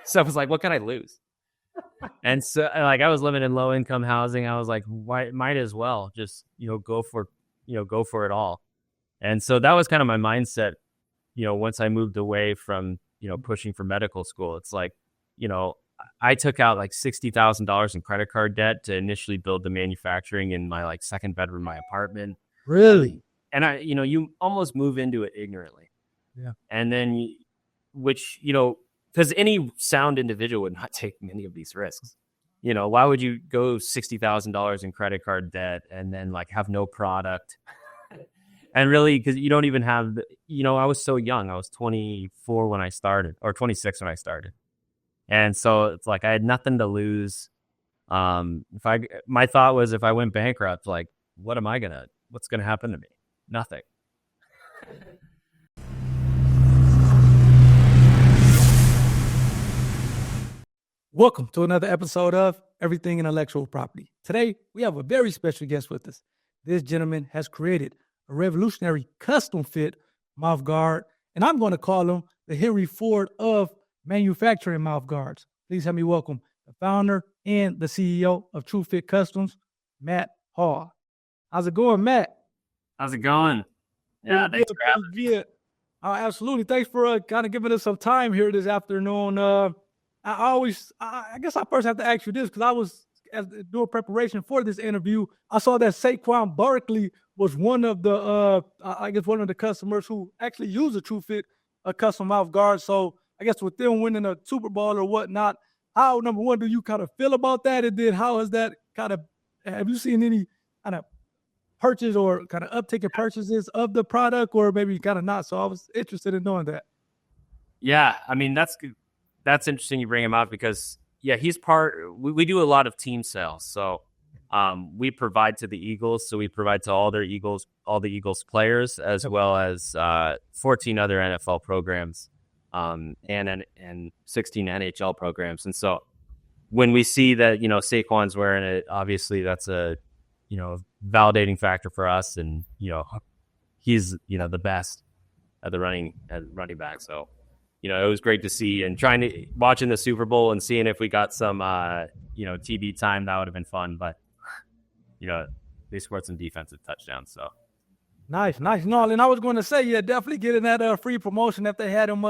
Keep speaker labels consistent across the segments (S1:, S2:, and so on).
S1: So I was like, what can I lose? And so like I was living in low income housing. I was like, why might as well just, go for it all. And so that was kind of my mindset, once I moved away from, pushing for medical school. It's like, I took out like $60,000 in credit card debt to initially build the manufacturing in my like second bedroom, my apartment.
S2: Really?
S1: And I, you almost move into it ignorantly.
S2: Yeah.
S1: And then, because any sound individual would not take many of these risks. Why would you go $60,000 in credit card debt and then like have no product? And really, because you don't even have, I was so young. I was 24 when I started, or 26 when I started. And so it's like I had nothing to lose. My thought was if I went bankrupt, like, what's going to happen to me? Nothing.
S2: Welcome to another episode of Everything Intellectual Property. Today, we have a very special guest with us. This gentleman has created a revolutionary custom fit mouthguard, and I'm going to call him the Henry Ford of manufacturing mouthguards. Please help me welcome the founder and the CEO of TrueFit Customs, Matt Hall. How's it going, Matt?
S1: How's it going? Yeah, thanks for having me.
S2: Absolutely. Thanks for kind of giving us some time here this afternoon. I guess I first have to ask you this because I was doing preparation for this interview. I saw that Saquon Barkley was one of the customers who actually used a TrueFit custom mouthguard. So I guess with them winning a Super Bowl or whatnot, how, number one, do you kind of feel about that? And then how is that have you seen any kind of purchase or kind of uptick in purchases of the product, or maybe kind of not? So I was interested in knowing that.
S1: Yeah, I mean, that's interesting you bring him up because, yeah, he's we do a lot of team sales. So we provide to the Eagles. So we provide to all the Eagles players, as well as 14 other NFL programs and 16 NHL programs. And so when we see that, Saquon's wearing it, obviously that's a, validating factor for us. And, he's, the best at running back. So, it was great to see, and watching the Super Bowl and seeing if we got some, TV time, that would have been fun. But, they scored some defensive touchdowns. So
S2: nice. No, and I was going to say, yeah, definitely getting that free promotion if they had him,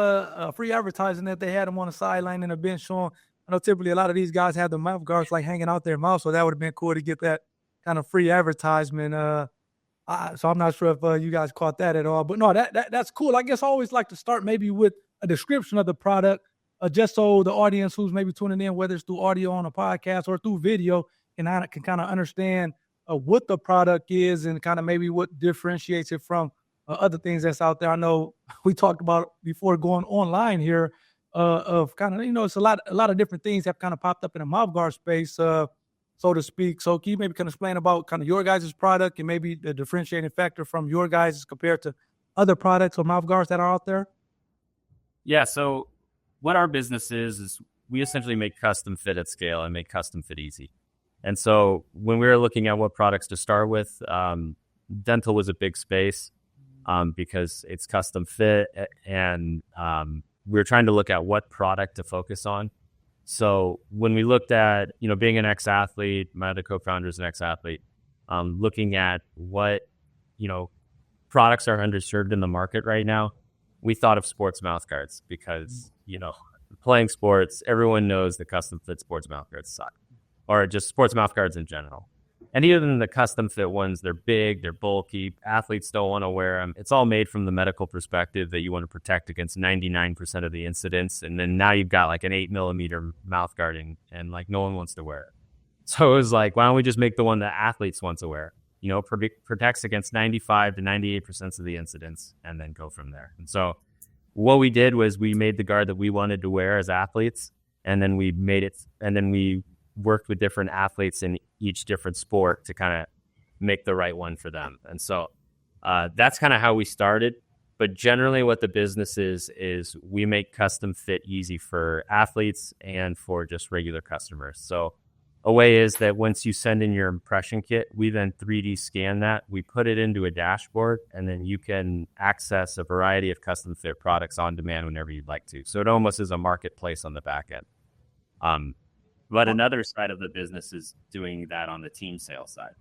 S2: free advertising if they had him on the sideline and a bench showing. I know typically a lot of these guys have the mouth guards like hanging out their mouth, so that would have been cool to get that kind of free advertisement. So I'm not sure if you guys caught that at all, but no, that's cool. I guess I always like to start maybe with a description of the product, just so the audience who's maybe tuning in, whether it's through audio on a podcast or through video, can kind of understand what the product is and kind of maybe what differentiates it from other things that's out there. I know we talked about before going online here of kind of, it's a lot of different things have kind of popped up in the mouthguard space, so to speak. So can you maybe kind of explain about kind of your guys' product and maybe the differentiating factor from your guys compared to other products or mouthguards that are out there?
S1: Yeah, so what our business is we essentially make custom fit at scale and make custom fit easy. And so when we were looking at what products to start with, dental was a big space because it's custom fit, and we were trying to look at what product to focus on. So when we looked at, being an ex-athlete, my other co-founder is an ex-athlete, looking at what, products are underserved in the market right now, we thought of sports mouthguards because, playing sports, everyone knows the custom fit sports mouthguards suck, or just sports mouthguards in general. And even the custom fit ones, they're big, they're bulky, athletes don't want to wear them. It's all made from the medical perspective that you want to protect against 99% of the incidents. And then now you've got like an 8mm mouthguard and like no one wants to wear it. So it was like, why don't we just make the one that athletes want to wear? Protects against 95 to 98% of the incidents, and then go from there. And so what we did was we made the guard that we wanted to wear as athletes, and then we worked with different athletes in each different sport to kind of make the right one for them. And so that's kind of how we started. But generally what the business is we make custom fit easy for athletes and for just regular customers. So a way is that once you send in your impression kit, we then 3D scan that. We put it into a dashboard, and then you can access a variety of custom fit products on demand whenever you'd like to. So it almost is a marketplace on the back end. But another side of the business is doing that on the team sales side.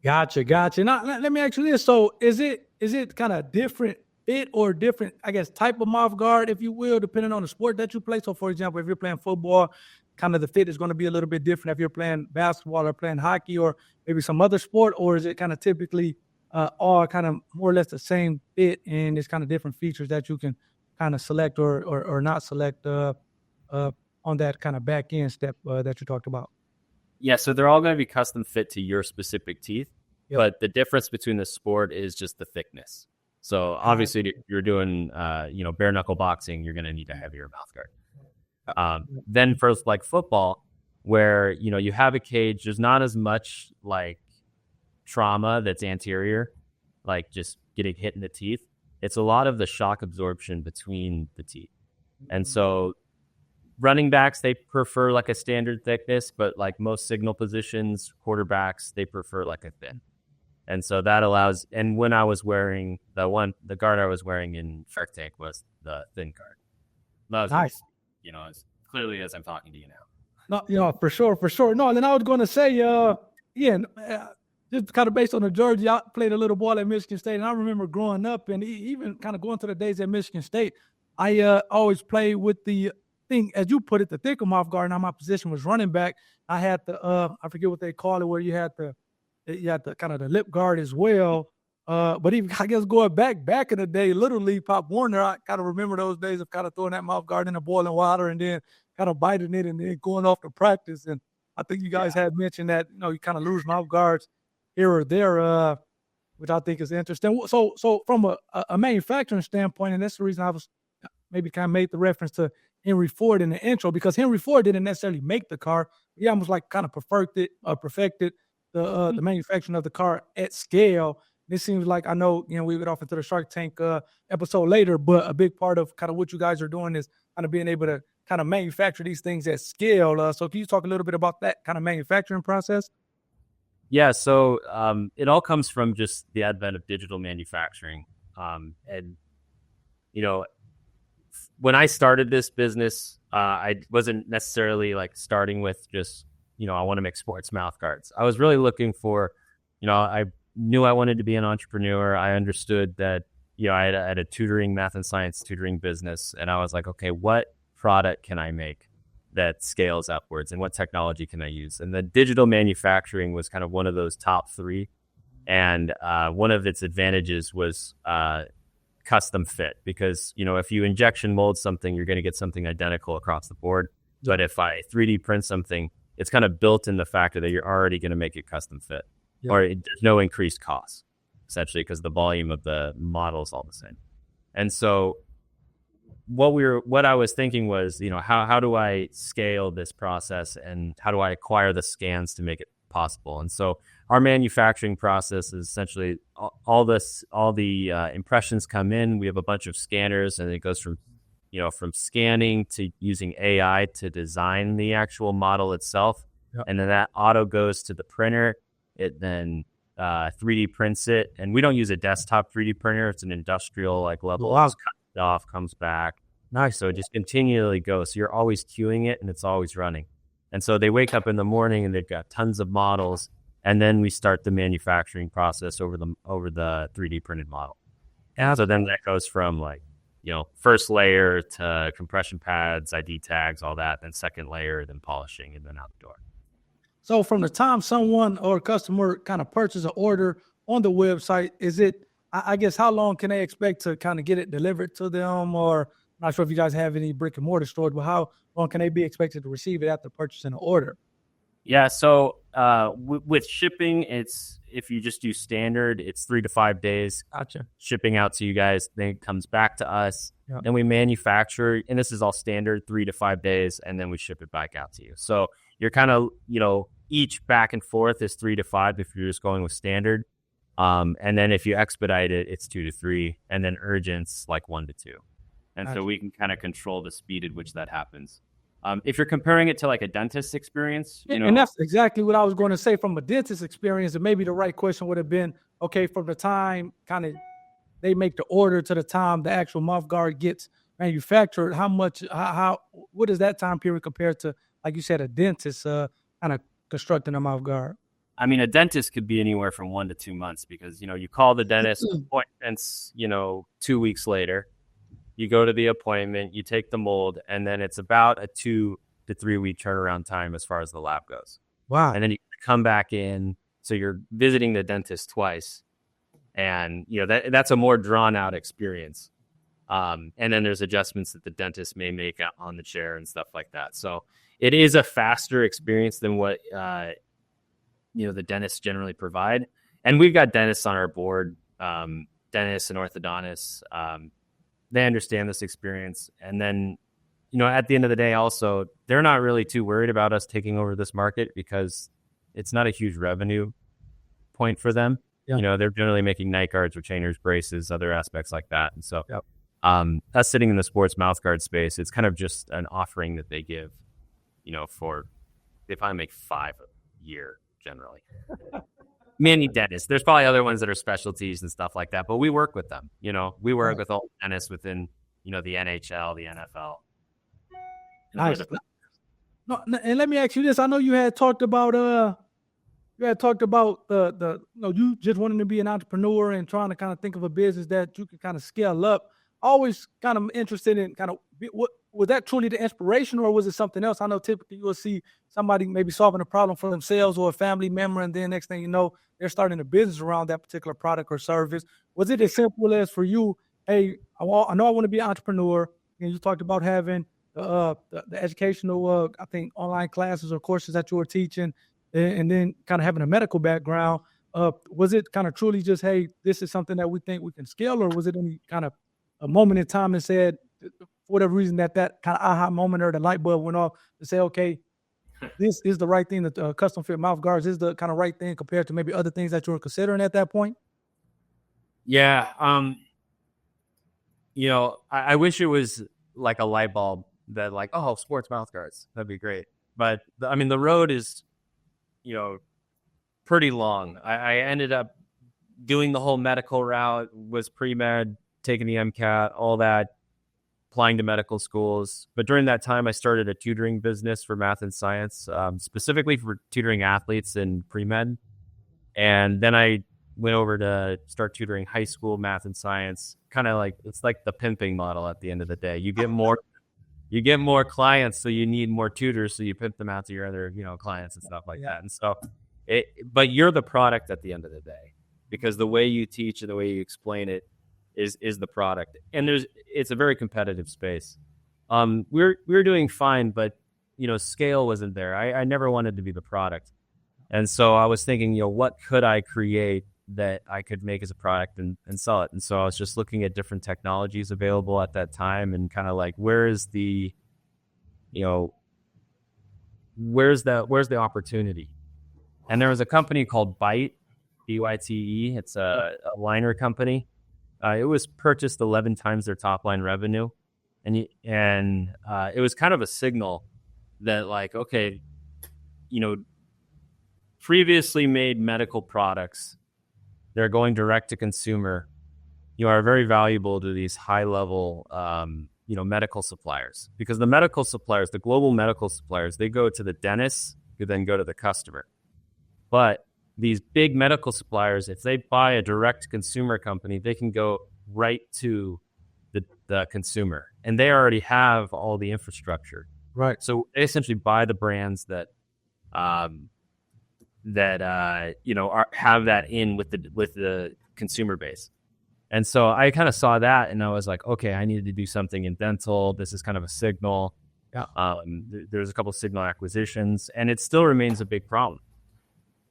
S2: Gotcha. Now, let me ask you this. So is it kind of different fit or different, I guess, type of mouth guard, if you will, depending on the sport that you play? So, for example, if you're playing football, kind of the fit is going to be a little bit different if you're playing basketball or playing hockey or maybe some other sport, or is it kind of typically all kind of more or less the same fit, and it's kind of different features that you can kind of select or not select on that kind of back end step that you talked about?
S1: Yeah, so they're all going to be custom fit to your specific teeth,
S2: Yep.
S1: but the difference between the sport is just the thickness. So obviously, if you're doing bare knuckle boxing, you're going to need a heavier mouth guard. Then for like football, where you have a cage, there's not as much like trauma that's anterior, like just getting hit in the teeth. It's a lot of the shock absorption between the teeth, and so running backs, they prefer like a standard thickness, but like most signal positions, quarterbacks, they prefer like a thin. And so that allows, and when I was wearing the guard I was wearing in Shark Tank was the thin guard.
S2: Nice.
S1: As clearly as I'm talking to you now.
S2: No, for sure. No, and then I was going to say, just kind of based on the jersey, I played a little ball at Michigan State, and I remember growing up and even kind of going to the days at Michigan State, I always played with the thing, as you put it, the thicker mouth guard. Now my position was running back. I had the I forget what they call it, where you had the kind of the lip guard as well. But even, I guess, going back in the day, literally Pop Warner, I kind of remember those days of kind of throwing that mouth guard in the boiling water and then kind of biting it and then going off to practice. And I think you guys had mentioned that, you kind of lose mouth guards here or there, which I think is interesting. So from a manufacturing standpoint, and that's the reason I was maybe kind of made the reference to Henry Ford in the intro, because Henry Ford didn't necessarily make the car. He almost like kind of perfected the manufacturing of the car at scale. This seems like, I know, we get off into the Shark Tank episode later, but a big part of kind of what you guys are doing is kind of being able to kind of manufacture these things at scale. So can you talk a little bit about that kind of manufacturing process?
S1: Yeah, so it all comes from just the advent of digital manufacturing. And when I started this business, I wasn't necessarily like starting with just, I want to make sports mouth guards. I was really looking for, I knew I wanted to be an entrepreneur. I understood that, I had a math and science tutoring business. And I was like, okay, what product can I make that scales upwards, and what technology can I use? And the digital manufacturing was kind of one of those top three. And one of its advantages was custom fit, because, if you injection mold something, you're going to get something identical across the board. But if I 3D print something, it's kind of built in the factor that you're already going to make it custom fit, or there's no increased cost, essentially, because the volume of the model is all the same. And so what I was thinking was, how do I scale this process, and how do I acquire the scans to make it possible? And so our manufacturing process is essentially all the impressions come in. We have a bunch of scanners, and it goes from scanning to using AI to design the actual model itself. Yep. And then that auto goes to the printer. It then 3D prints it. And we don't use a desktop 3D printer. It's an industrial level.
S2: Wow.
S1: It's cut off, comes back. Nice. So it just continually goes. So you're always queuing it, and it's always running. And so they wake up in the morning and they've got tons of models. And then we start the manufacturing process over the 3D printed model. And so then that goes from first layer to compression pads, ID tags, all that, then second layer, then polishing, and then out the door.
S2: So from the time someone or a customer kind of purchases an order on the website, is it, I guess, how long can they expect to kind of get it delivered to them? Or I'm not sure if you guys have any brick and mortar stores, but how long can they be expected to receive it after purchasing an order?
S1: Yeah, so with shipping, it's, if you just do standard, it's 3 to 5 days.
S2: Gotcha.
S1: Shipping out to you guys, then it comes back to us. Yep. Then we manufacture, and this is all standard, 3 to 5 days, and then we ship it back out to you. So you're kind of, each back and forth is 3 to 5 if you're just going with standard. And then if you expedite it, it's 2 to 3, and then urgent's 1 to 2. And so we can kind of control the speed at which that happens. If you're comparing it to like a dentist experience,
S2: and that's exactly what I was going to say from a dentist experience. And maybe the right question would have been, okay, from the time kind of they make the order to the time the actual mouth guard gets manufactured, what is that time period compared to, like you said, a dentist kind of constructing a mouth guard?
S1: I mean, a dentist could be anywhere from 1 to 2 months because, you call the dentist appointments, 2 weeks later. You go to the appointment, you take the mold, and then it's about a 2 to 3 week turnaround time as far as the lab goes.
S2: Wow.
S1: And then you come back in. So you're visiting the dentist twice. And, that's a more drawn out experience. And then there's adjustments that the dentist may make on the chair and stuff like that. So it is a faster experience than what, the dentists generally provide. And we've got dentists on our board, dentists and orthodontists. They understand this experience. And then, at the end of the day, also, they're not really too worried about us taking over this market because it's not a huge revenue point for them. Yeah. They're generally making night guards, retainers, braces, other aspects like that. And so us sitting in the sports mouth guard space, it's kind of just an offering that they give, for they probably make 5 a year generally. Many dentists. There's probably other ones that are specialties and stuff like that, but we work with them. We work with all dentists within, the NHL, the NFL.
S2: Nice. No, and let me ask you this. I know you had talked about the you just wanting to be an entrepreneur and trying to kind of think of a business that you can kind of scale up. Always kind of interested in kind of what was that truly the inspiration, or was it something else? I know typically you'll see somebody maybe solving a problem for themselves or a family member, and then next thing you know, they're starting a business around that particular product or service. Was it as simple as for you, hey, I know I want to be an entrepreneur, and you talked about having the educational, I think, online classes or courses that you were teaching, and then kind of having a medical background. Was it kind of truly just, hey, this is something that we think we can scale, or was it any kind of a moment in time that said, for whatever reason, that kind of aha moment or the light bulb went off to say, okay, this is the right thing, that custom fit mouth guards is the kind of right thing compared to maybe other things that you were considering at that point?
S1: Yeah. I wish it was like a light bulb that like, oh, sports mouth guards, that'd be great. But the road is, pretty long. I ended up doing the whole medical route, was pre-med, taking the MCAT, all that, applying to medical schools. But during that time, I started a tutoring business for math and science, specifically for tutoring athletes in pre-med. And then I went over to start tutoring high school math and science, kind of like, it's like the pimping model at the end of the day. You get more clients, so you need more tutors, so you pimp them out to your other, clients and stuff like that. And so, but you're the product at the end of the day, because the way you teach and the way you explain it is the product. And it's a very competitive space. We're doing fine, but scale wasn't there. I never wanted to be the product. And so I was thinking, what could I create that I could make as a product and sell it? And so I was just looking at different technologies available at that time and kind of like, where's the opportunity? And there was a company called Byte, BYTE. It's a liner company. It was purchased 11 times their top line revenue. And it was kind of a signal that like, okay, previously made medical products, they're going direct to consumer, are very valuable to these high level, medical suppliers, because the medical suppliers, the global medical suppliers, they go to the dentist who then go to the customer. But these big medical suppliers, if they buy a direct consumer company, they can go right to the consumer, and they already have all the infrastructure.
S2: Right.
S1: So they essentially buy the brands that have that in with the consumer base. And so I kind of saw that, and I was like, okay, I needed to do something in dental. This is kind of a signal. Yeah. There's a couple of signal acquisitions, and it still remains a big problem.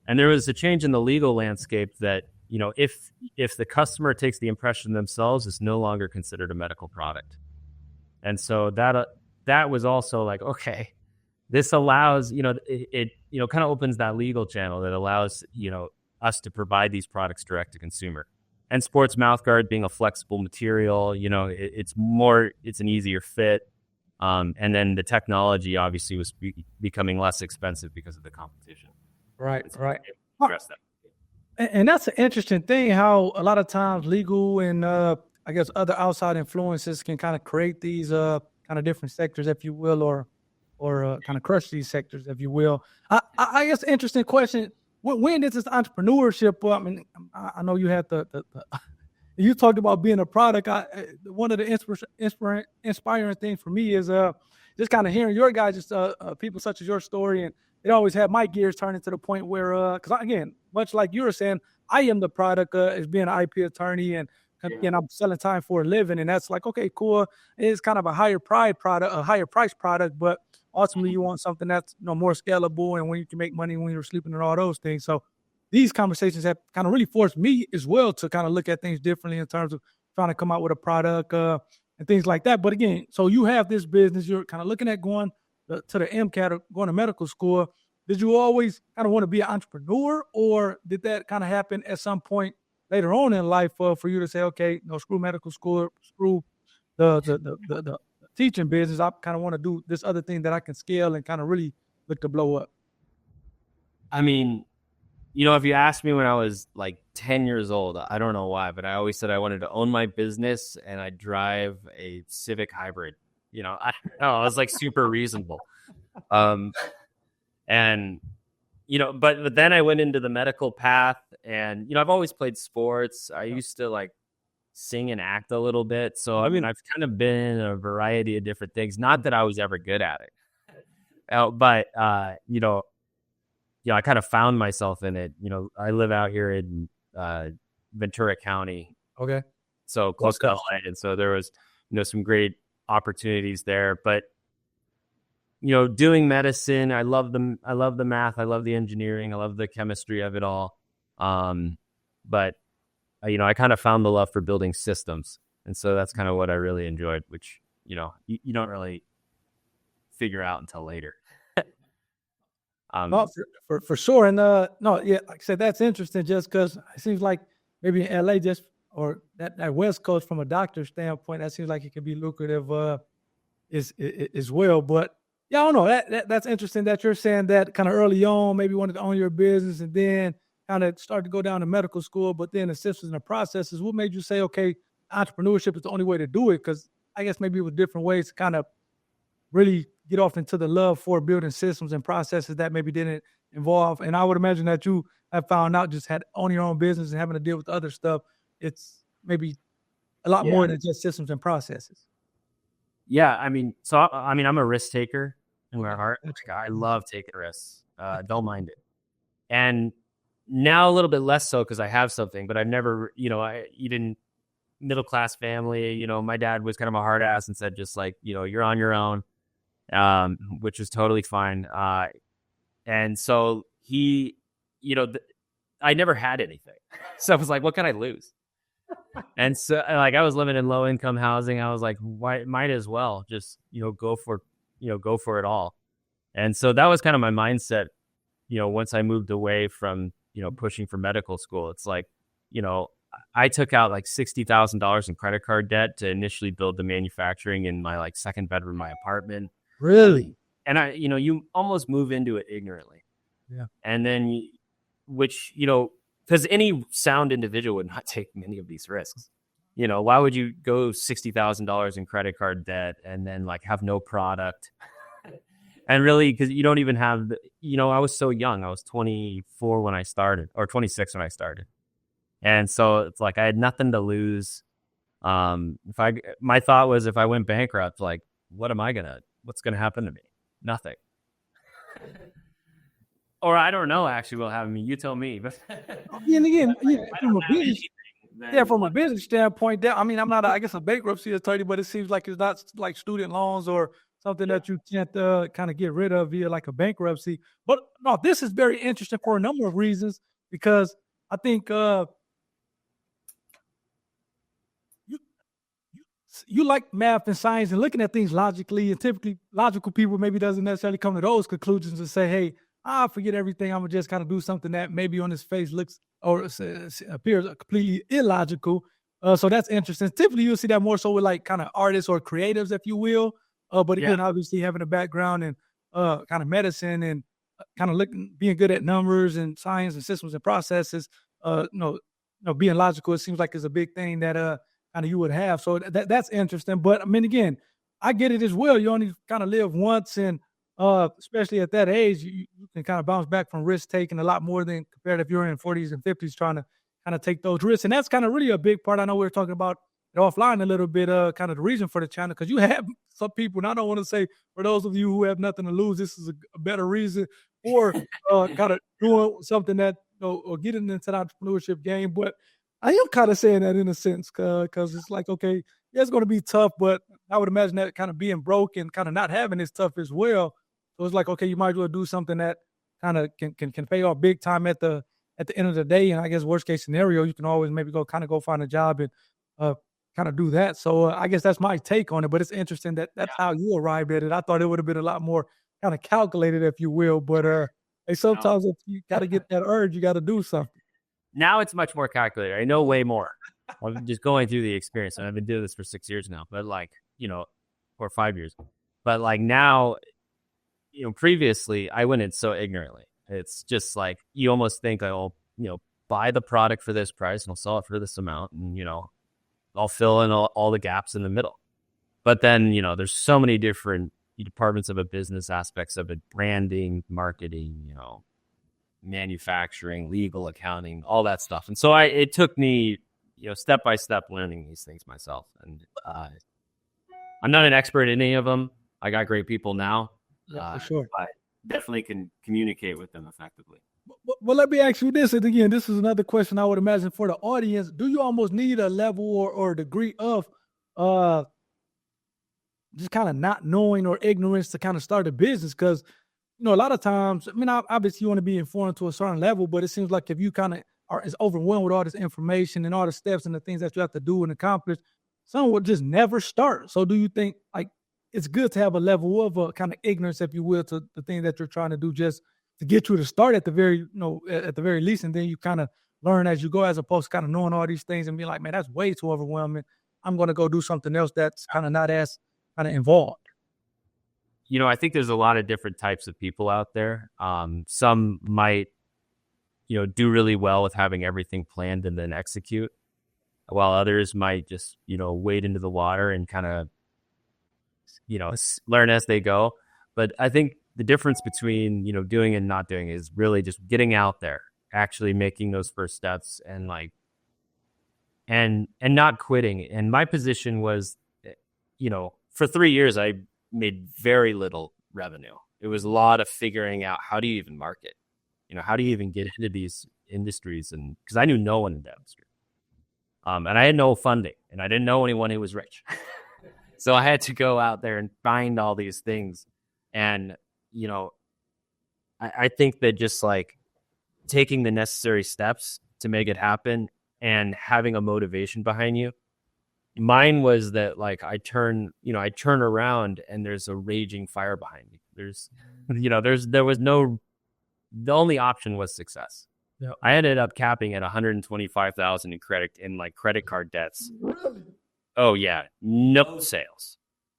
S1: And there was a change in the legal landscape that, if the customer takes the impression themselves, it's no longer considered a medical product. And so that was also like, okay, this allows, it kind of opens that legal channel that allows, us to provide these products direct to consumer. And sports mouthguard being a flexible material, it's an easier fit. And then the technology obviously was becoming less expensive because of the competition.
S2: Right.
S1: Address that.
S2: And that's an interesting thing, how a lot of times legal and I guess other outside influences can kind of create these kind of different sectors, if you will, or kind of crush these sectors, if you will. I guess interesting question. When is this entrepreneurship? Well, I mean, I know you had the you talked about being a product. One of the inspiring things for me is just kind of hearing your guys, people such as your story, and it always had my gears turning to the point where, because again, much like you were saying, I am the product as being an IP attorney, and I'm selling time for a living, and that's like, okay, cool. It's kind of a higher price product, but ultimately you want something that's more scalable and when you can make money when you're sleeping and all those things. So these conversations have kind of really forced me as well to kind of look at things differently in terms of trying to come out with a product and things like that. But again, so you have this business, you're kind of looking at going to the MCAT or going to medical school. Did you always kind of want to be an entrepreneur, or did that kind of happen at some point later on in life for you to say, okay, screw medical school, screw the teaching business. I kind of want to do this other thing that I can scale and kind of really look to blow up?
S1: I mean, if you asked me when I was like 10 years old, I don't know why, but I always said I wanted to own my business and I'd drive a Civic hybrid. I was like super reasonable. And, but then I went into the medical path and, I've always played sports. I used to like sing and act a little bit. So, I mean, I've kind of been in a variety of different things. Not that I was ever good at it, but, I kind of found myself in it. I live out here in Ventura County.
S2: Okay.
S1: So close to LA. And so there was, some great opportunities there, but doing medicine, I love the math, I love the engineering, I love the chemistry of it all. But I kind of found the love for building systems. And so that's kind of what I really enjoyed, which, you don't really figure out until later.
S2: No, for sure. And like I said, that's interesting just because it seems like maybe in LA or that West Coast from a doctor standpoint, that seems like it can be lucrative as well. But yeah, I don't know. That's interesting that you're saying that kind of early on, maybe wanted to own your business and then kind of started to go down to medical school, but then the systems and the processes. What made you say, okay, entrepreneurship is the only way to do it? Because I guess maybe with different ways to kind of really get off into the love for building systems and processes that maybe didn't involve. And I would imagine that you have found out just had owning your own business and having to deal with other stuff. It's maybe a lot more than just systems and processes.
S1: Yeah. I mean, I'm a risk taker in my heart. I love taking risks. Don't mind it. And now a little bit less so because I have something, but I've never, even middle-class family, my dad was kind of a hard ass and said, just like, you're on your own, which is totally fine. And so he, I never had anything. So I was like, what can I lose? And so like, I was living in low income housing. I was like, why might as well just, go for it all. And so that was kind of my mindset, once I moved away from, pushing for medical school. It's like, I took out like $60,000 in credit card debt to initially build the manufacturing in my like second bedroom in my apartment.
S2: Really?
S1: And I, you almost move into it ignorantly.
S2: Yeah.
S1: And then, because any sound individual would not take many of these risks. Why would you go $60,000 in credit card debt and then like have no product? And really, because you don't even have, I was so young. I was 24 when I started, or 26 when I started. And so it's like I had nothing to lose. My thought was if I went bankrupt, like, what's going to happen to me? Nothing. Or I don't know, actually, what happened to me. You tell me. But
S2: and again, from a business standpoint, I'm not, I guess, a bankruptcy attorney, but it seems like it's not like student loans or something that you can't kind of get rid of via like a bankruptcy. But no, this is very interesting for a number of reasons, because I think you like math and science and looking at things logically, and typically logical people maybe doesn't necessarily come to those conclusions and say, hey, I forget everything. I'm going to just kind of do something that maybe on his face looks or appears completely illogical. So that's interesting. Typically, you'll see that more so with like kind of artists or creatives, if you will. But again, obviously having a background in kind of medicine and kind of being good at numbers and science and systems and processes, being logical, it seems like is a big thing that kind of you would have. So that's interesting. But I mean, again, I get it as well. You only kind of live once, and especially at that age, you can kind of bounce back from risk taking a lot more than compared if you're in 40s and 50s trying to kind of take those risks. And that's kind of really a big part. I know we were talking about it offline a little bit, kind of the reason for the channel, because you have some people, and I don't want to say for those of you who have nothing to lose, this is a better reason for kind of doing something that, or getting into the entrepreneurship game. But I am kind of saying that in a sense, because it's like, okay, yeah, it's going to be tough, but I would imagine that kind of being broke and kind of not having is tough as well. So it's like, okay, you might as well do something that kind of can pay off big time at the end of the day. And I guess worst case scenario, you can always maybe go find a job and kind of do that. So I guess that's my take on it. But it's interesting that that's how you arrived at it. I thought it would have been a lot more kind of calculated, if you will. But hey, sometimes if you got to get that urge, you got to do something.
S1: Now it's much more calculated. I know way more. I'm just going through the experience, and I've been doing this for 6 years now, but or 5 years. But like now, previously I went in so ignorantly. It's just like, you almost think I'll, buy the product for this price and I'll sell it for this amount. And, I'll fill in all the gaps in the middle. But then, there's so many different departments of a business, aspects of it: branding, marketing, manufacturing, legal, accounting, all that stuff. And so it took me, step by step learning these things myself. And I'm not an expert in any of them. I got great people now.
S2: Yeah, for sure.
S1: But definitely can communicate with them effectively.
S2: Well, let me ask you this. And again, this is another question I would imagine for the audience. Do you almost need a level or a degree of just kind of not knowing or ignorance to kind of start a business? Because, a lot of times, I mean, obviously you want to be informed to a certain level, but it seems like if you kind of are as overwhelmed with all this information and all the steps and the things that you have to do and accomplish, some would just never start. So do you think like it's good to have a level of a kind of ignorance, if you will, to the thing that you're trying to do, just to get you to start at the very, at the very least, and then you kind of learn as you go, as opposed to kind of knowing all these things and being like, man, that's way too overwhelming. I'm going to go do something else that's kind of not as kind of involved.
S1: I think there's a lot of different types of people out there. Some might, do really well with having everything planned and then execute, while others might just, wade into the water and kind of, learn as they go. But I think the difference between, doing and not doing is really just getting out there, actually making those first steps, and and not quitting. And my position was, for 3 years, I made very little revenue. It was a lot of figuring out, how do you even market? How do you even get into these industries? And because I knew no one in that industry. And I had no funding, and I didn't know anyone who was rich. So I had to go out there and find all these things. And, I think that just like taking the necessary steps to make it happen and having a motivation behind you. Mine was that like I turn around and there's a raging fire behind me. The only option was success.
S2: Yep.
S1: I ended up capping at $125,000 in credit card debts.
S2: Really?
S1: Oh yeah, no sales.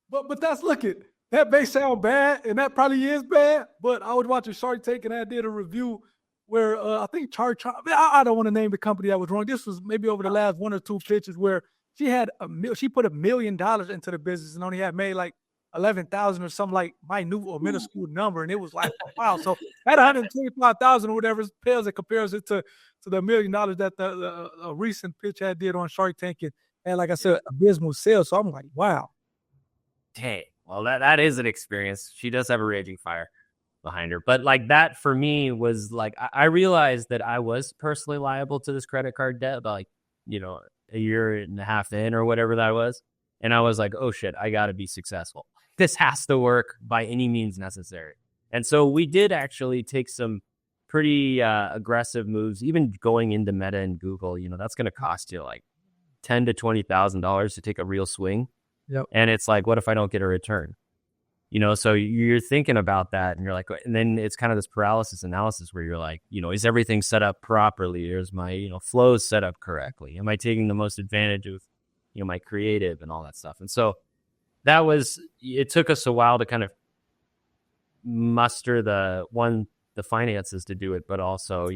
S2: But that's, look it. That may sound bad, and that probably is bad. But I was watching Shark Tank, and I did a review where I think I don't want to name the company that was wrong. This was maybe over the last one or two pitches where she put $1 million into the business and only had made like 11,000 or some like minute or minuscule number, and it was like, wow. So that 125,000 or whatever pales and compares it to the $1 million that the recent pitch I did on Shark Tank, and like I said, abysmal sales. So I'm like, wow.
S1: Dang. Well, that is an experience. She does have a raging fire behind her. But like that for me was like, I realized that I was personally liable to this credit card debt about like, a year and a half in or whatever that was. And I was like, oh shit, I got to be successful. This has to work by any means necessary. And so we did actually take some pretty aggressive moves, even going into Meta and Google. That's going to cost you like $10,000 to $20,000 to take a real swing.
S2: Yep.
S1: And it's like, what if I don't get a return? So you're thinking about that, and you're like, and then it's kind of this paralysis analysis where you're like, is everything set up properly? Is my, flows set up correctly? Am I taking the most advantage of, my creative and all that stuff? And so it took us a while to kind of muster the finances to do it, but also,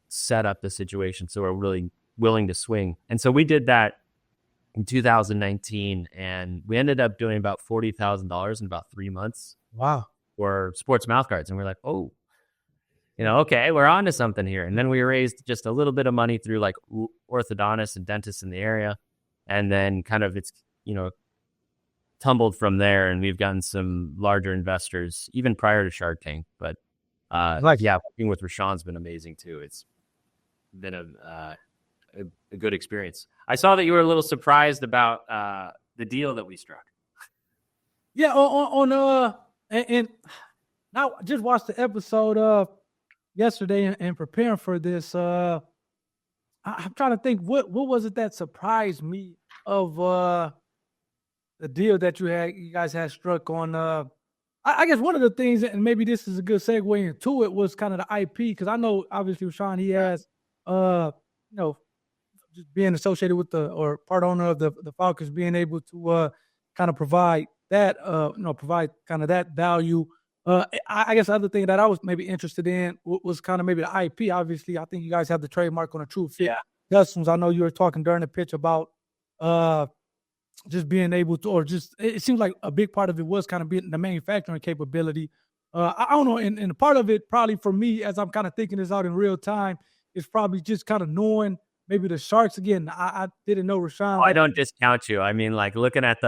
S1: set up the situation so we're really willing to swing. And so we did that in 2019, and we ended up doing about $40,000 in about 3 months.
S2: Wow.
S1: For sports mouthguards. And we're like, oh, okay, we're on to something here. And then we raised just a little bit of money through like orthodontists and dentists in the area. And then kind of it's, tumbled from there. And we've gotten some larger investors even prior to Shark Tank. But working with Rashaun's been amazing too. It's been a good experience. I saw that you were a little surprised about the deal that we struck.
S2: Yeah, and now I just watched the episode yesterday and preparing for this. I'm trying to think what was it that surprised me of the deal that you guys had struck on. I guess one of the things, and maybe this is a good segue into it, was kind of the IP, because I know obviously Rashaun, he has just being associated with or part owner of the Falcons, being able to kind of provide that provide kind of that value. I guess the other thing that I was maybe interested in was kind of maybe the IP. Obviously, I think you guys have the trademark on the TrueFit Customs. I know you were talking during the pitch about just being able to, or just it seems like a big part of it was kind of being the manufacturing capability. I don't know, and part of it probably for me, as I'm kind of thinking this out in real time, is probably just kind of knowing maybe the Sharks again. I didn't know Rashaun.
S1: I don't discount you. I mean, like looking at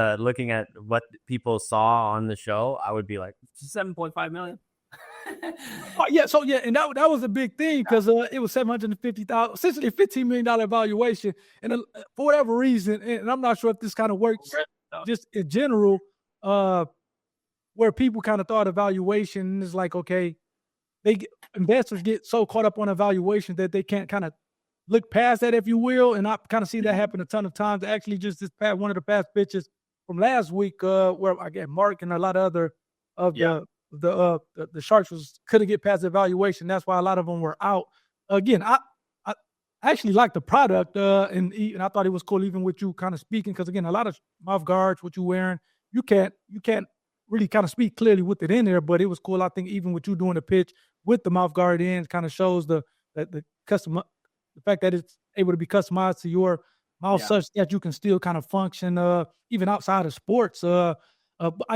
S1: what people saw on the show, I would be like 7.5 million.
S2: And that was a big thing, because it was $750,000, essentially a $15 million valuation, and for whatever reason, and I'm not sure if this kind of works just in general, where people kind of thought evaluation is like, okay, investors get so caught up on evaluation that they can't kind of look past that, if you will. And I kind of see that happen a ton of times. Actually, just one of the past pitches from last week, where I get Mark and a lot of other of the Sharks couldn't get past the evaluation. That's why a lot of them were out. Again, I actually like the product, and I thought it was cool, even with you kind of speaking, because again, a lot of mouth guards, what you're wearing, you can't really kind of speak clearly with it in there, but it was cool. I think even with you doing the pitch with the mouth guard in, kind of shows the custom, the fact that it's able to be customized to your mouth, such that you can still kind of function even outside of sports. I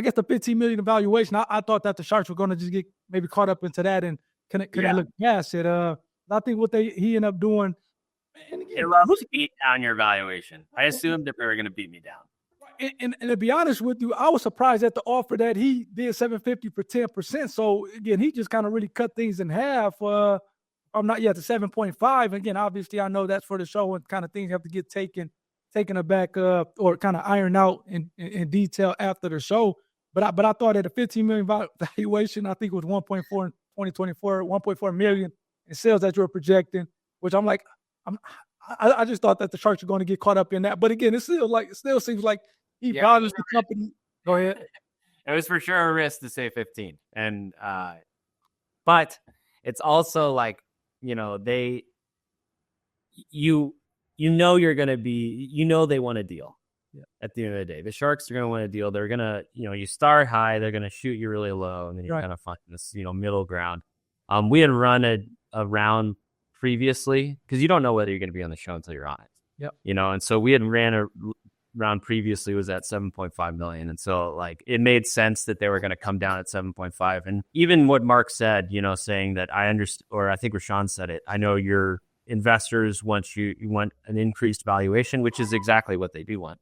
S2: guess the $15 million valuation, I thought that the Sharks were going to just get maybe caught up into that and couldn't look past it. I think what he ended up doing.
S1: And again, who's beat down your valuation? I assumed that they were going to beat me down.
S2: And to be honest with you, I was surprised at the offer that he did $750 for 10%. So again, he just kind of really cut things in half. I'm not yet to 7.5. Again, obviously, I know that's for the show, and kind of things have to get taken aback or kind of ironed out in detail after the show. But I thought at a $15 million valuation, I think it was 1.4 in 2024, 1.4 million in sales that you were projecting, which I'm like, I just thought that the Sharks are going to get caught up in that. But again, it still seems like he values the company. Go ahead.
S1: It was for sure a risk to say 15, and but it's also like, you're going to be, they want a deal. At the end of the day, the Sharks are going to want a deal. They're going to, you start high, they're going to shoot you really low, and then you kind of find this, middle ground. We had run a round previously, because you don't know whether you're going to be on the show until you're on it.
S2: Yep.
S1: And so we had ran a round previously, was at 7.5 million. And so like it made sense that they were going to come down at 7.5. And even what Mark said, saying that I understand, or I think Rashaun said it, I know your investors want you want an increased valuation, which is exactly what they do want.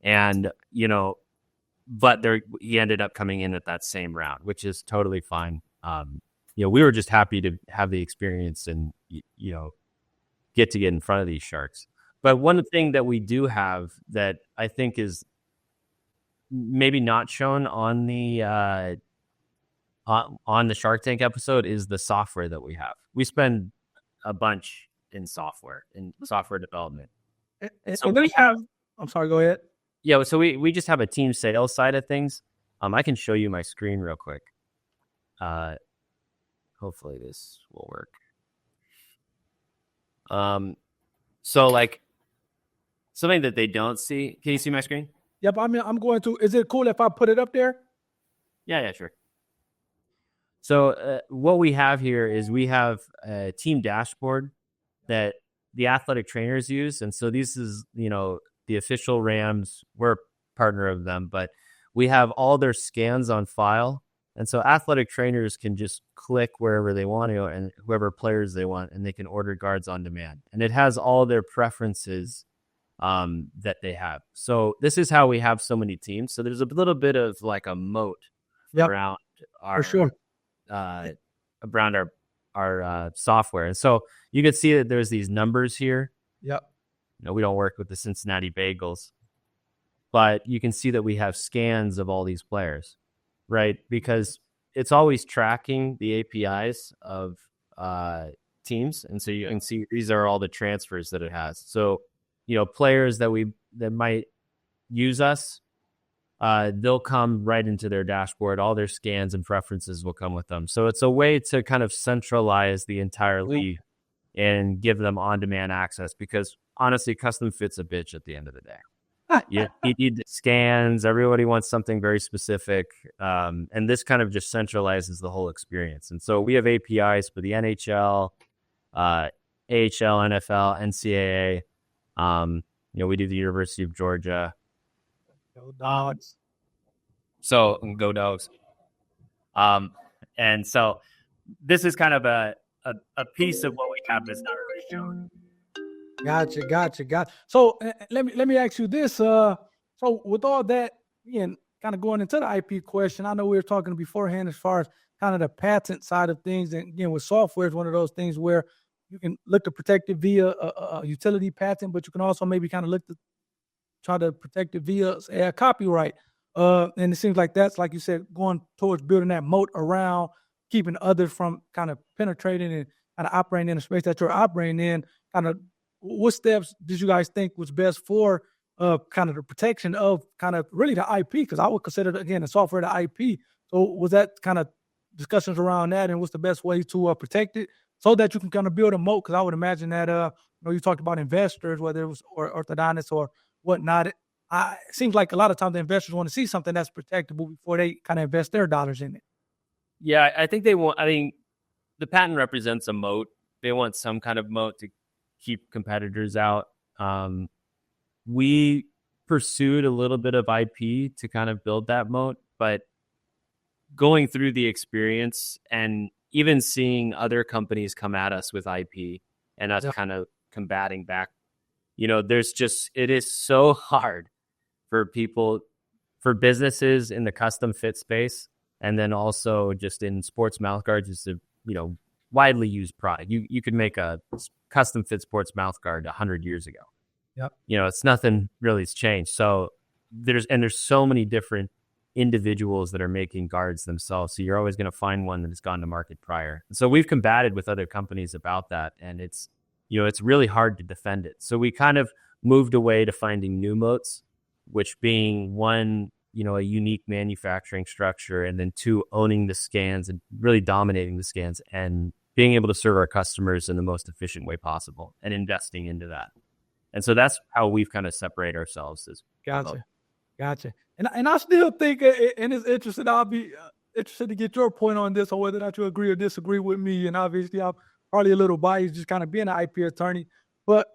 S1: And, but he ended up coming in at that same round, which is totally fine. We were just happy to have the experience and, get in front of these Sharks. But one thing that we do have that I think is maybe not shown on the Shark Tank episode is the software that we have. We spend a bunch in software development.
S2: So we have. I'm sorry. Go ahead.
S1: Yeah. So we just have a team sales side of things. I can show you my screen real quick. Hopefully this will work. So like something that they don't see. Can you see my screen?
S2: Yep. I mean, I'm going to. Is it cool if I put it up there?
S1: Yeah, sure. So what we have here is we have a team dashboard that the athletic trainers use. And so this is, the official Rams. We're a partner of them, but we have all their scans on file. And so athletic trainers can just click wherever they want to and whoever players they want, and they can order guards on demand. And it has all their preferences that they have. So this is how we have so many teams. So there's a little bit of like a moat around our,
S2: for sure.
S1: Around our software. And so you can see that there's these numbers here.
S2: Yep.
S1: We don't work with the Cincinnati Bagels, but you can see that we have scans of all these players, right? Because it's always tracking the APIs of teams. And so you can see these are all the transfers that it has. So, players that might use us, they'll come right into their dashboard. All their scans and preferences will come with them. So it's a way to kind of centralize the entire league and give them on-demand access, because honestly, custom fit's a bitch at the end of the day. You need scans. Everybody wants something very specific. And this kind of just centralizes the whole experience. And so we have APIs for the NHL, AHL, NFL, NCAA. We do the University of Georgia.
S2: Go Dogs.
S1: So go Dogs. And so this is kind of a piece of what we have that's not really shown.
S2: Gotcha. So let me ask you this. So with all that, again, kind of going into the IP question, I know we were talking beforehand as far as kind of the patent side of things. And again, with software is one of those things where you can look to protect it via a utility patent, but you can also maybe kind of look to try to protect it via a copyright. And it seems like that's, like you said, going towards building that moat around keeping others from kind of penetrating and kind of operating in a space that you're operating in. Kind of what steps did you guys think was best for kind of the protection of kind of really the IP? Because I would consider, again, the software the IP. So was that kind of discussions around that, and what's the best way to protect it so that you can kind of build a moat? Because I would imagine that, you talked about investors, whether it was orthodontists or whatnot. It seems like a lot of times the investors want to see something that's protectable before they kind of invest their dollars in it.
S1: Yeah, I think they want. I mean, the patent represents a moat. They want some kind of moat to keep competitors out. We pursued a little bit of IP to kind of build that moat, but going through the experience and even seeing other companies come at us with IP and us kind of combating back, it is so hard for businesses in the custom fit space. And then also just in sports mouthguards, is a widely used product. You could make a custom fit sports mouthguard 100 years ago.
S2: Yep.
S1: It's nothing really has changed. So there's so many different individuals that are making guards themselves. So you're always going to find one that has gone to market prior. So we've combated with other companies about that, and it's really hard to defend it. So we kind of moved away to finding new moats, which being one, a unique manufacturing structure, and then two, owning the scans and really dominating the scans and being able to serve our customers in the most efficient way possible and investing into that. And so that's how we've kind of separated ourselves.
S2: Gotcha. And I still think, and it's interesting, I'll be interested to get your point on this, or whether or not you agree or disagree with me. And obviously I'm probably a little biased just kind of being an IP attorney. But,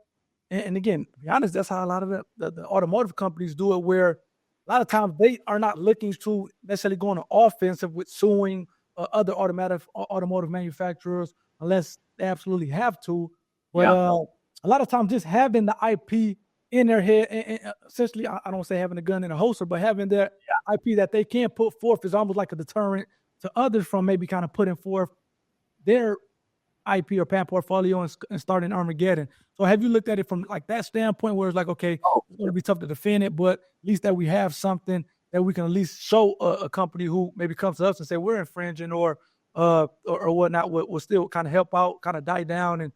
S2: and again, to be honest, that's how a lot of the automotive companies do it, where a lot of times they are not looking to necessarily go on an offensive with suing other automotive manufacturers unless they absolutely have to. But a lot of times just having the IP in their head, and essentially, I don't say having a gun in a holster, but having their IP that they can put forth is almost like a deterrent to others from maybe kind of putting forth their IP or patent portfolio and starting Armageddon. So have you looked at it from like that standpoint, where it's like, okay, it's going to be tough to defend it, but at least that we have something that we can at least show a company who maybe comes to us and say we're infringing or whatnot will still kind of help out, kind of die down, and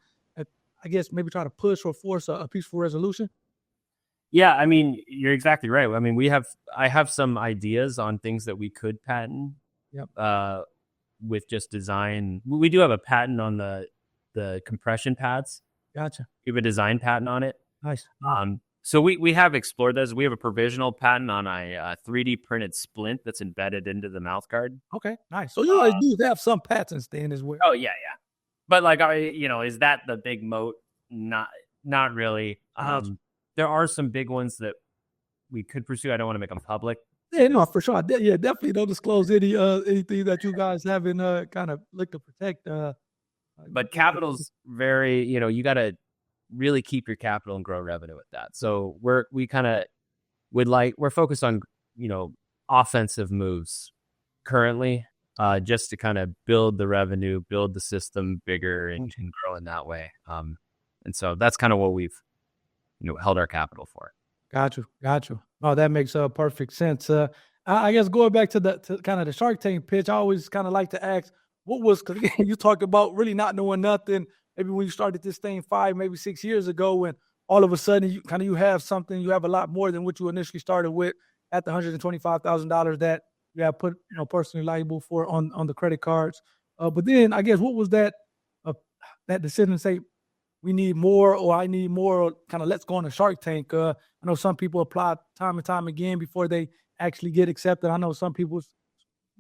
S2: I guess maybe try to push or force a peaceful resolution?
S1: Yeah, I mean, you're exactly right. I mean, I have some ideas on things that we could patent.
S2: Yep.
S1: With just design. We do have a patent on the compression pads.
S2: Gotcha.
S1: We have a design patent on it.
S2: Nice.
S1: So we have explored this. We have a provisional patent on a 3D printed splint that's embedded into the mouth guard.
S2: Okay, nice. So you guys do have some patents then as well.
S1: Oh yeah. But like, is that the big moat? Not really. There are some big ones that we could pursue. I don't want to make them public.
S2: Yeah, no, for sure. Yeah, definitely don't disclose anything that you guys haven't kind of looked to protect.
S1: But capital's very, you got to really keep your capital and grow revenue with that. So we're focused on, offensive moves currently, just to kind of build the revenue, build the system bigger and grow in that way. And so that's kind of what we've, held our capital for.
S2: Got you. Oh, that makes perfect sense. I guess going back to kind of the Shark Tank pitch, I always kind of like to ask, because you talked about really not knowing nothing. Maybe when you started this thing 5, maybe 6 years ago, and all of a sudden you have something, you have a lot more than what you initially started with at the $125,000 that you have put, personally liable for on the credit cards. But then I guess what was that decision to say, we need more, or I need more, or kind of let's go on a Shark Tank? I know some people apply time and time again before they actually get accepted. I know some people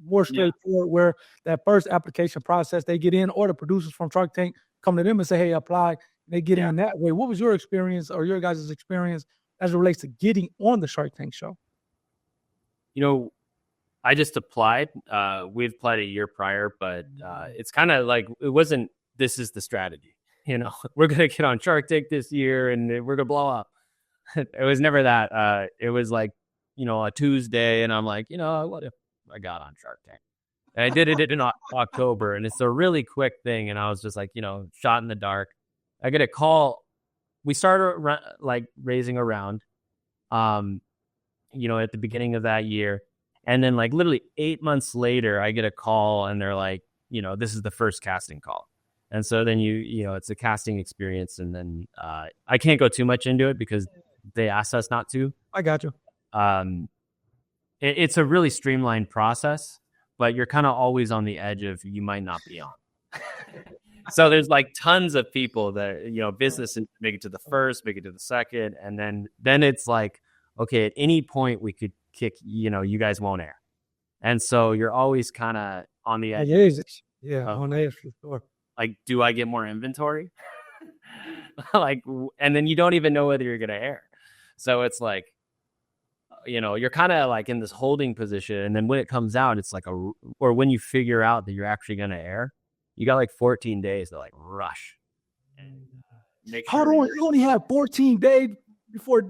S2: more straightforward, where that first application process, they get in, or the producers from Shark Tank come to them and say, hey, apply. And they get in that way. What was your experience, or your guys' experience, as it relates to getting on the Shark Tank show?
S1: I just applied. We applied a year prior, but it's kind of like, it wasn't, this is the strategy. We're going to get on Shark Tank this year and we're going to blow up. It was never that. It was like, a Tuesday, and I'm like, what if I got on Shark Tank? And I did it in October, and it's a really quick thing. And I was just like, shot in the dark. I get a call. We started like raising a round, at the beginning of that year. And then like literally 8 months later, I get a call and they're like, this is the first casting call. And so then it's a casting experience. And then I can't go too much into it because they asked us not to.
S2: I got you.
S1: It's a really streamlined process, but you're kind of always on the edge of, you might not be on. So there's like tons of people that, businesses make it to the first, make it to the second. And then it's like, okay, at any point we could kick, you guys won't air. And so you're always kind of on the edge.
S2: On the edge for sure.
S1: Like, do I get more inventory? And then you don't even know whether you're going to air. So it's like, you're kind of like in this holding position. And then when it comes out, it's like or when you figure out that you're actually going to air, you got like 14 days to like rush. And
S2: you only have 14 days before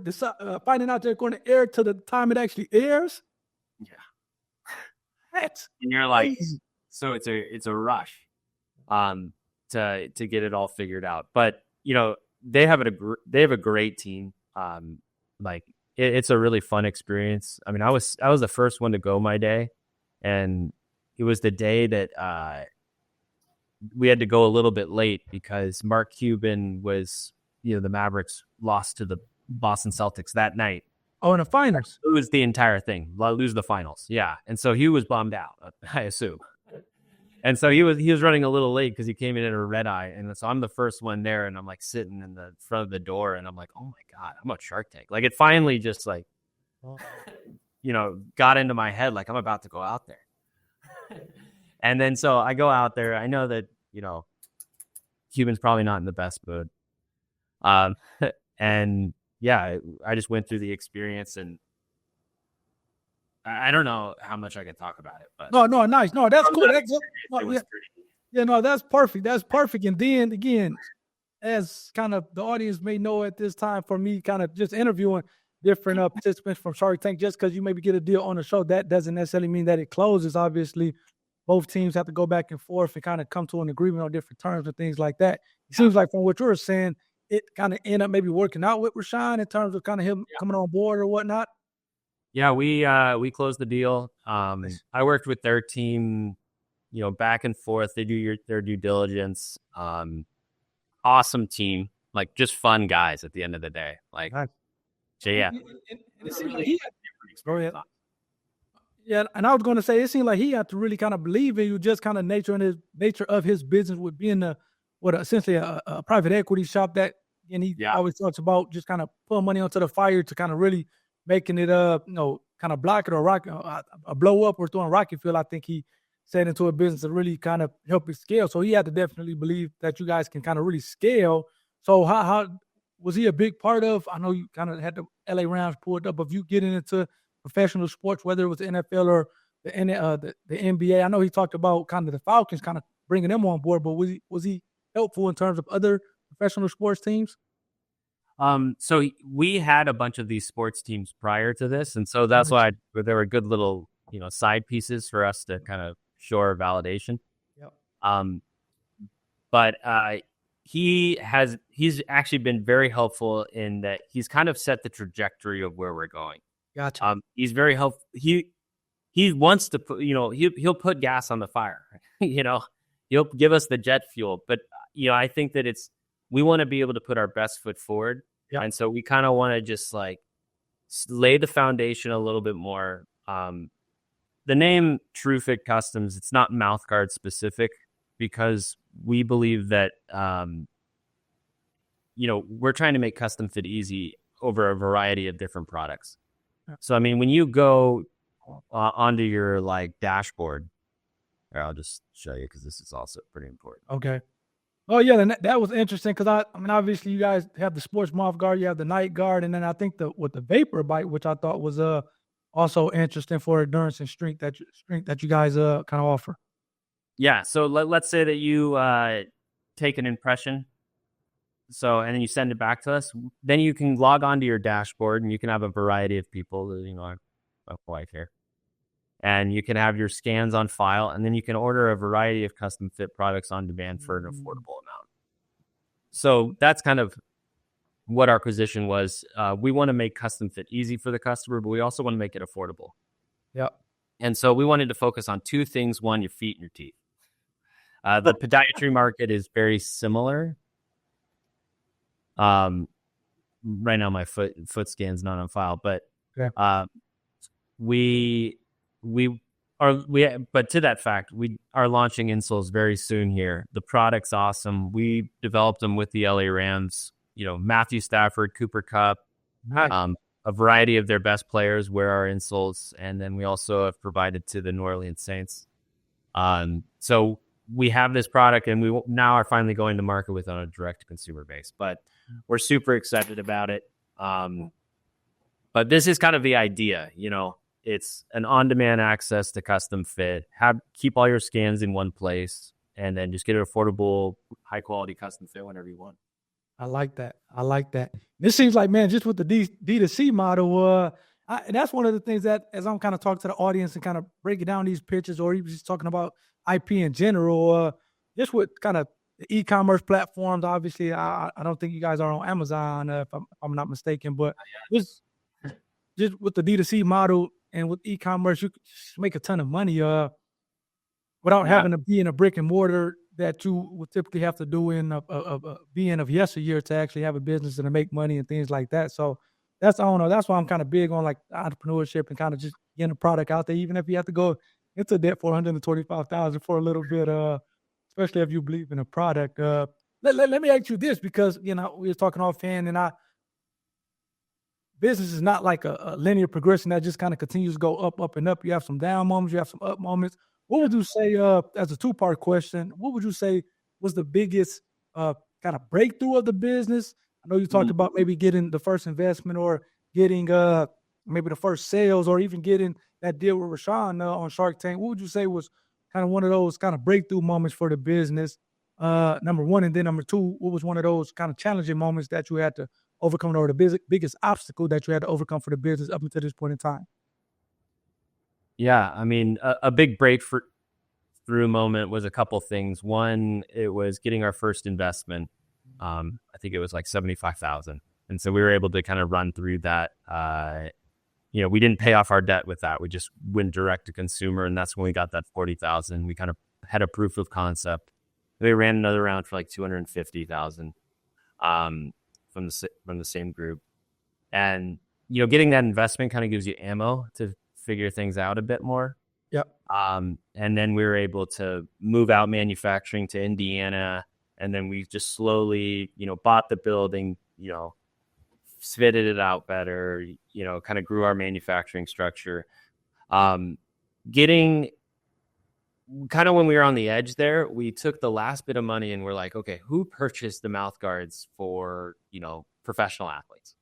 S2: finding out they're going to air to the time it actually airs?
S1: Yeah.
S2: That's
S1: and you're like, crazy. So it's a rush. To get it all figured out, but they have a great team. It's a really fun experience. I mean, I was the first one to go my day, and it was the day that we had to go a little bit late because Mark Cuban was, the Mavericks lost to the Boston Celtics that night.
S2: Oh, in the finals.
S1: Lose the entire thing, lose the finals. Yeah, and so he was bummed out, I assume. And so he was running a little late because he came in at a red eye. And so I'm the first one there, and I'm like sitting in the front of the door, and I'm like, oh my God, I'm on Shark Tank. Like, it finally just like, got into my head, like I'm about to go out there. And then so I go out there. I know that, Cuban's probably not in the best mood. And yeah, I just went through the experience, and I don't know how much I can talk about it, but
S2: no, nice. No, that's cool. That's perfect. That's perfect. And then again, as kind of the audience may know at this time, for me, kind of just interviewing different participants from Shark Tank, just because you maybe get a deal on the show, that doesn't necessarily mean that it closes. Obviously, both teams have to go back and forth and kind of come to an agreement on different terms and things like that. It seems like from what you're saying, it kind of ended up maybe working out with Rashaun in terms of kind of him coming on board or whatnot.
S1: Yeah, we closed the deal. I worked with their team, back and forth. They do their due diligence. Awesome team, like just fun guys at the end of the day. Like, so yeah.
S2: Yeah, and I was going to say, it seemed like he had to really kind of believe in you, just kind of nature of his business with being essentially a private equity shop that and he always talks about just kind of putting money onto the fire to kind of really making it, kind of block it or rock a blow up or throwing rocket fuel. I think he said into a business to really kind of help it scale. So he had to definitely believe that you guys can kind of really scale. So how was he a big part of? I know you kind of had the LA Rams pulled up of you getting into professional sports, whether it was the NFL or the NBA. I know he talked about kind of the Falcons, kind of bringing them on board, but was he helpful in terms of other professional sports teams?
S1: So we had a bunch of these sports teams prior to this, and so that's why there were good little, side pieces for us to kind of show our validation.
S2: Yep.
S1: But he's actually been very helpful in that he's kind of set the trajectory of where we're going.
S2: Gotcha.
S1: He's very helpful. He wants to put, he'll put gas on the fire. He'll give us the jet fuel. But I think that we want to be able to put our best foot forward.
S2: Yeah.
S1: And so we kind of want to just like lay the foundation a little bit more. The name TrueFit Customs, it's not mouthguard specific because we believe that, we're trying to make custom fit easy over a variety of different products. Yeah. So, I mean, when you go onto your like dashboard, I'll just show you because this is also pretty important.
S2: Okay. Oh yeah, and that was interesting because I mean, obviously you guys have the sports mouth guard, you have the night guard, and then I think the vapor bite, which I thought was also interesting for endurance and strength that you guys kind of offer.
S1: Yeah. So let's say that you take an impression, and then you send it back to us. Then you can log onto your dashboard and you can have a variety of people. My wife here. And you can have your scans on file, and then you can order a variety of custom fit products on demand for an affordable amount. So that's kind of what our position was. We want to make custom fit easy for the customer, but we also want to make it affordable.
S2: Yeah.
S1: And so we wanted to focus on two things. One, your feet and your teeth. The podiatry market is very similar. Right now my foot scan's not on file, but but to that fact, we are launching Insoles very soon here. The product's awesome. We developed them with the LA Rams, Matthew Stafford, Cooper Kupp, a variety of their best players wear our Insoles. And then we also have provided to the New Orleans Saints. So we have this product and we now are finally going to market with on a direct to consumer base, but we're super excited about it. But this is kind of the idea, it's an on-demand access to custom fit. Keep all your scans in one place, and then just get an affordable, high-quality custom fit whenever you want.
S2: I like that. This seems like, man, just with the D2C model, and that's one of the things that, as I'm kind of talking to the audience and kind of breaking down these pitches, or even just talking about IP in general, just with kind of the e-commerce platforms. Obviously, I don't think you guys are on Amazon, if I'm not mistaken, but just with the D2C model. And with e-commerce, you can make a ton of money without having to be in a brick and mortar that you would typically have to do in being of yesteryear to actually have a business and to make money and things like that. So that's why I'm kind of big on like entrepreneurship and kind of just getting a product out there, even if you have to go into debt for $125,000 for a little bit, especially if you believe in a product. Let me ask you this, because we were talking offhand, and business is not like a linear progression that just kind of continues to go up and up. You have some down moments, you have some up moments. What would you say, as a two-part question, what would you say was the biggest kind of breakthrough of the business? I know you talked about maybe getting the first investment or getting maybe the first sales or even getting that deal with Rashaun on Shark Tank. What would you say was kind of one of those kind of breakthrough moments for the business, number one? And then number two, what was one of those kind of challenging moments that you had to overcome, or the biggest obstacle that you had to overcome for the business up until this point in time?
S1: Yeah, I mean, a big breakthrough moment was a couple things. One, it was getting our first investment. I think it was like $75,000, and so we were able to kind of run through that. We didn't pay off our debt with that. We just went direct to consumer, and that's when we got that $40,000. We kind of had a proof of concept. We ran another round for like $250,000. From the same group, and getting that investment kind of gives you ammo to figure things out a bit more.
S2: Yep.
S1: And then we were able to move out manufacturing to Indiana And then we just slowly, bought the building, fitted it out better, kind of grew our manufacturing structure. Getting kind of when we were on the edge there, we took the last bit of money and we're like, okay, who purchased the mouth guards for, professional athletes?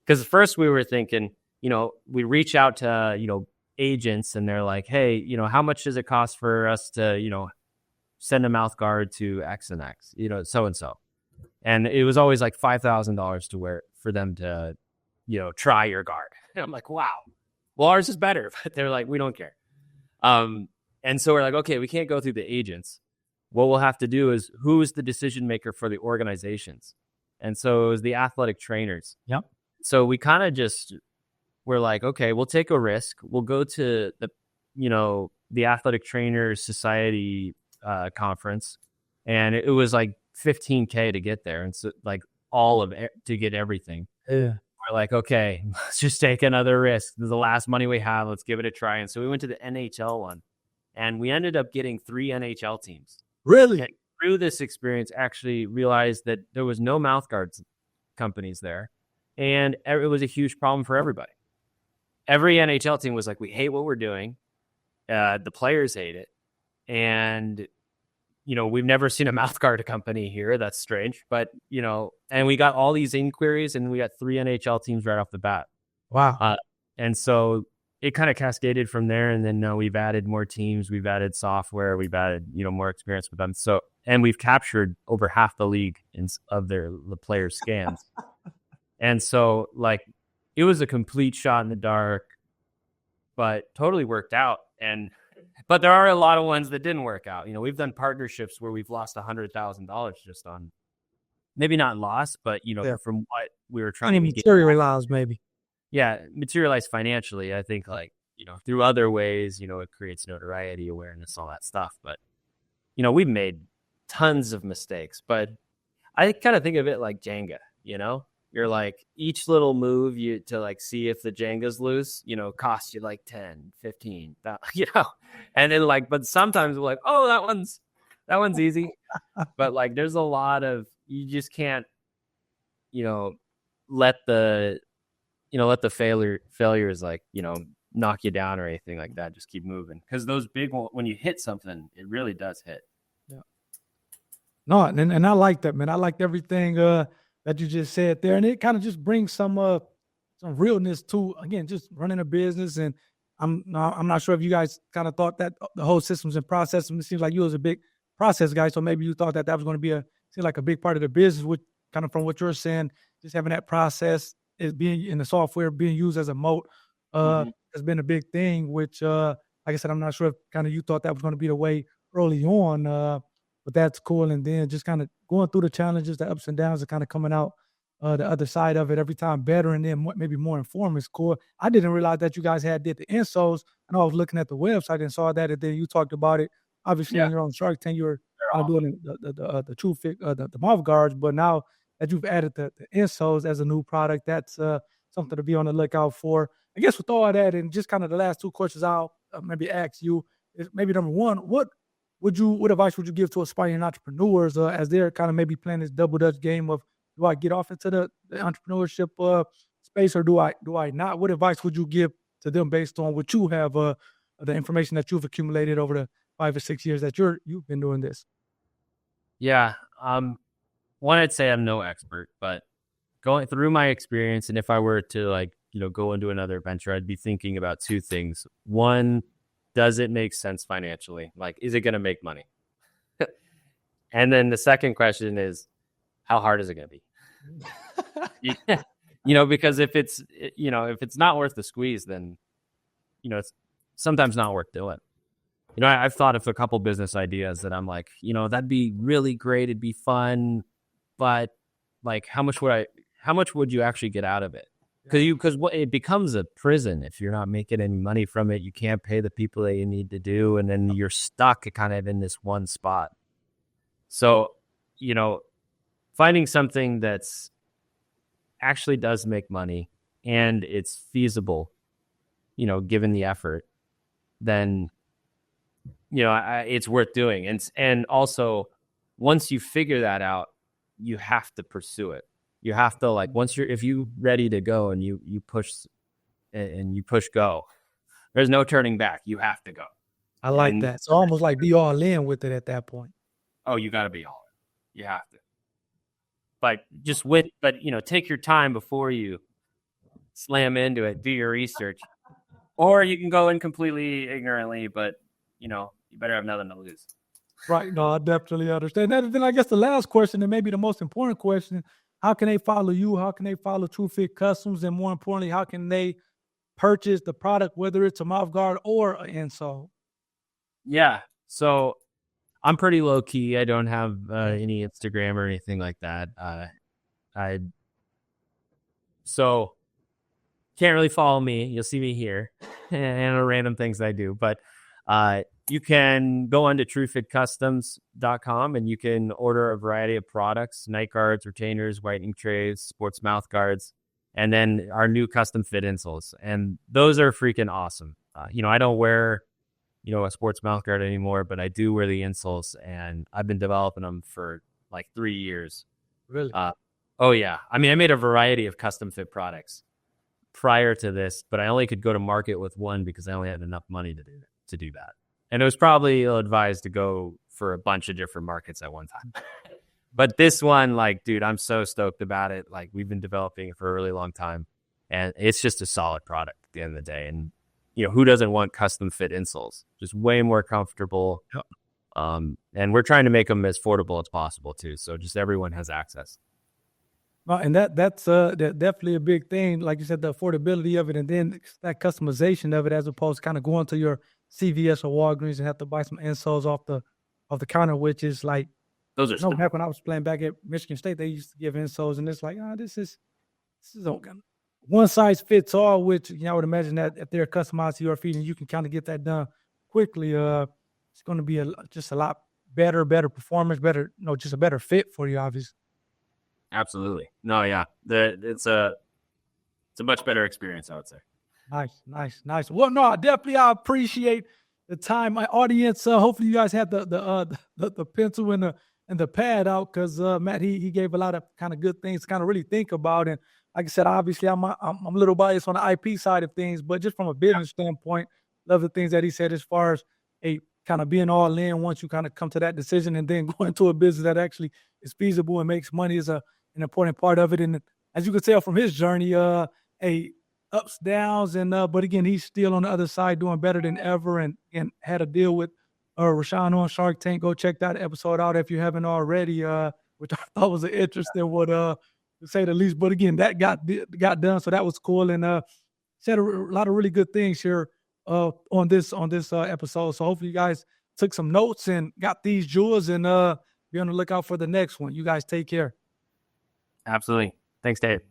S1: Because first we were thinking, we reach out to, agents and they're like, hey, how much does it cost for us to, send a mouth guard to X and X, so-and-so. And it was always like $5,000 to wear for them to, try your guard. And I'm like, wow, well, ours is better. But they're like, we don't care. And so we're like, okay, we can't go through the agents. What we'll have to do is who is the decision maker for the organizations? And so it was the athletic trainers.
S2: Yep.
S1: So we kind of we're like, okay, we'll take a risk. We'll go to the Athletic Trainers Society conference. And it was like $15,000 to get there. And so like all of it to get everything.
S2: Yeah.
S1: We're like, okay, let's just take another risk. This is the last money we have. Let's give it a try. And so we went to the NHL one. And we ended up getting 3 NHL teams.
S2: Really?
S1: And through this experience, actually realized that there was no mouthguards companies there. And it was a huge problem for everybody. Every NHL team was like, we hate what we're doing. The players hate it. And, we've never seen a mouthguard company here. That's strange. But, and we got all these inquiries and we got 3 NHL teams right off the bat.
S2: Wow.
S1: And so it kind of cascaded from there. And then we've added more teams. We've added software. We've added, more experience with them. So, and we've captured over half the league of the player scans. And so like, it was a complete shot in the dark, but totally worked out. But there are a lot of ones that didn't work out. We've done partnerships where we've lost $100,000 just on, maybe not lost, but, from what we were trying to
S2: materialize, maybe.
S1: Yeah, materialize financially. I think through other ways, it creates notoriety, awareness, all that stuff. But, we've made tons of mistakes, but I kind of think of it like Jenga, You're like each little move to like see if the Jenga's loose, costs you like 10, 15, and then but sometimes we're like, oh, that one's easy. But like, there's a lot of, you just can't, let the failures knock you down or anything like that. Just keep moving. Cause those big ones, when you hit something, it really does hit.
S2: Yeah. No. And I like that, man. I liked everything, that you just said there, and it kind of just brings some realness to, again, just running a business. And I'm not sure if you guys kind of thought that the whole systems and processes. It seems like you was a big process guy, so maybe you thought that was going to be a big part of the business. Which kind of from what you're saying, just having that process is being in the software being used as a moat has been a big thing. Which, like I said, I'm not sure if kind of you thought that was going to be the way early on. But that's cool. And then just kind of going through the challenges, the ups and downs, and kind of coming out the other side of it every time better, and then maybe more informed is cool. I didn't realize that you guys did the Insoles. I know I was looking at the website and saw that, and then you talked about it. Obviously, on your own Shark Tank, you were doing the TrueFit, the mouthguards. But now that you've added the Insoles as a new product, that's something to be on the lookout for. I guess with all that, and just kind of the last 2 questions I'll maybe ask you is maybe number one, what advice would you give to aspiring entrepreneurs as they're kind of maybe playing this double dutch game of, do I get off into the entrepreneurship space or do I not? What advice would you give to them based on what you have, the information that you've accumulated over the 5 or 6 years that you've been doing this?
S1: Yeah. One, I'd say I'm no expert, but going through my experience, and if I were to go into another venture, I'd be thinking about 2 things. One, does it make sense financially? Like, is it going to make money? And then the second question is, how hard is it going to be? Yeah. Because if it's not worth the squeeze, then, it's sometimes not worth doing. I've thought of a couple business ideas that I'm like, that'd be really great. It'd be fun. But like, how much would you actually get out of it? Because it becomes a prison if you're not making any money from it. You can't pay the people that you need to do, and then you're stuck kind of in this one spot. So, finding something that's actually does make money and it's feasible, given the effort, then, it's worth doing. And also, once you figure that out, you have to pursue it. You have to, like, if you ready to go and you push go, there's no turning back. You have to go.
S2: I like that. So almost like be all in with it at that point.
S1: Oh, you got to be all in. You have to. But take your time before you slam into it. Do your research, or you can go in completely ignorantly. But you better have nothing to lose.
S2: Right. No, I definitely understand that. And then I guess the last question, and maybe the most important question: how can they follow you? How can they follow TrueFit Customs? And more importantly, how can they purchase the product, whether it's a mouthguard or an insole?
S1: Yeah. So I'm pretty low key. I don't have any Instagram or anything like that. So can't really follow me. You'll see me here and the random things I do. But you can go onto TrueFitCustoms.com and you can order a variety of products: night guards, retainers, whitening trays, sports mouth guards, and then our new custom fit insoles. And those are freaking awesome. I don't wear a sports mouth guard anymore, but I do wear the insoles, and I've been developing them for like 3 years.
S2: Really?
S1: Oh yeah. I mean, I made a variety of custom fit products prior to this, but I only could go to market with one because I only had enough money to do that. And it was probably ill-advised to go for a bunch of different markets at one time. But this one, like, dude, I'm so stoked about it. Like, we've been developing it for a really long time, and it's just a solid product at the end of the day. And who doesn't want custom fit insoles? Just way more comfortable.
S2: Yep.
S1: And we're trying to make them as affordable as possible too. So just everyone has access.
S2: Well, and that's definitely a big thing. Like you said, the affordability of it, and then that customization of it, as opposed to kind of going to your CVS or Walgreens and have to buy some insoles off the counter, which is like,
S1: those are
S2: back when I was playing back at Michigan State, they used to give insoles, and it's like, this is one size fits all, which I would imagine that if they're customized to your feet and you can kind of get that done quickly, it's going to be just a lot better performance, just a better fit for you, obviously.
S1: Absolutely. No, yeah. It's a much better experience, I would say.
S2: Nice. Well, no, I appreciate the time. My audience, hopefully you guys had the pencil and the pad out, because Matt, he gave a lot of kind of good things to kind of really think about. And like I said, obviously I'm a little biased on the IP side of things, but just from a business standpoint, love the things that he said as far as a kind of being all in once you kind of come to that decision, and then going into a business that actually is feasible and makes money is an important part of it. And as you can tell from his journey, ups, downs, and but again, he's still on the other side doing better than ever, and had a deal with Rashaun on Shark Tank. Go check that episode out if you haven't already, which I thought was an interesting one, to say the least. But again, that got done, so that was cool, and said a lot of really good things here on this episode. So hopefully you guys took some notes and got these jewels, and be on the lookout for the next one. You guys take care.
S1: Absolutely. Thanks, Dave.